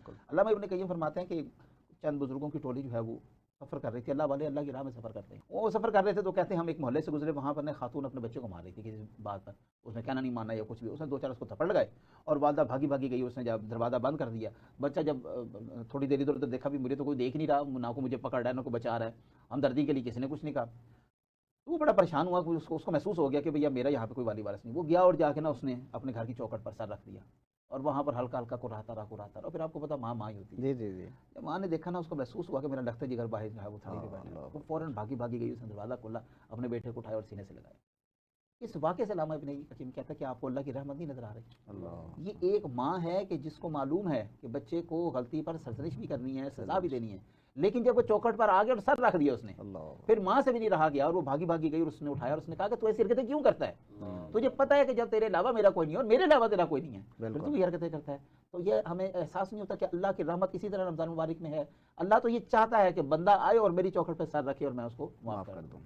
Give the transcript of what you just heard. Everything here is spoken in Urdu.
بالکل. علامہ ابن قیم فرماتے ہیں کہ چند بزرگوں کی ٹولی جو ہے وہ سفر کر رہی تھی، اللہ والے اللہ کی راہ میں سفر کرتے ہیں، وہ سفر کر رہے تھے تو کہتے ہیں ہم ایک محلے سے گزرے، وہاں پر خاتون اپنے بچے کو مار رہی تھی کسی بات پر، اس نے کہنا نہیں ماننا یا کچھ بھی، اس نے 2-4 اس کو تھپڑ لگائے اور والدہ بھاگی بھاگی گئی، اس نے جب دروازہ بند کر دیا، بچہ جب تھوڑی دیر ادھر ادھر دیکھا بھی مجھے تو کوئی دیکھ نہیں رہا، نہ کو مجھے پکڑ رہا ہے نہ کو بچا رہا ہے، ہمدردی کے لیے کسی نے کچھ نہیں کہا، تو وہ بڑا پریشان ہوا، اس کو محسوس ہو گیا کہ بھیا میرا یہاں پہ کوئی والی وارث نہیں، وہ گیا اور جا کے نا اس نے اپنے گھر کی چوکھٹ پر سر رکھ دیا اور وہاں پر ہلکا ہلکا کراتا رہا، پھر آپ کو پتا ماں ہی ہوتی ہے. جی جی جی. جب ماں نے دیکھا نا، اس کو محسوس ہوا کہ میرا لخت جگر باہر جو ہے وہ تھڑی پہ بیٹھا ہے، وہ فوراً بھاگی بھاگی گئی، اس نے دروازہ کھولا، اپنے بیٹے کو اٹھایا اور سینے سے لگایا. اس واقعے سے علامہ ابن حکیم کہتا ہے کہ آپ کو اللہ کی رحمت نہیں نظر آ رہی. یہ ایک ماں ہے کہ جس کو معلوم ہے کہ بچے کو غلطی پر سرزنش بھی کرنی ہے، سزا بھی دینی ہے، لیکن جب وہ چوکھٹ پر آ گیا اور سر رکھ دیا اس نے، پھر ماں سے بھی نہیں رہا گیا اور وہ بھاگی بھاگی گئی اور اس نے اٹھایا اور اس نے کہا کہ تو ایسی حرکتیں کیوں کرتا ہے؟ تجھے پتا ہے کہ جب تیرے علاوہ میرا کوئی نہیں ہے اور میرے علاوہ تیرا کوئی نہیں ہے، پھر تو یہ حرکتیں کرتا ہے. تو یہ ہمیں احساس نہیں ہوتا کہ اللہ کی رحمت اسی طرح رمضان مبارک میں ہے. اللہ تو یہ چاہتا ہے کہ بندہ آئے اور میری چوکھٹ پہ سر رکھے اور میں اس کو معاف کر دوں.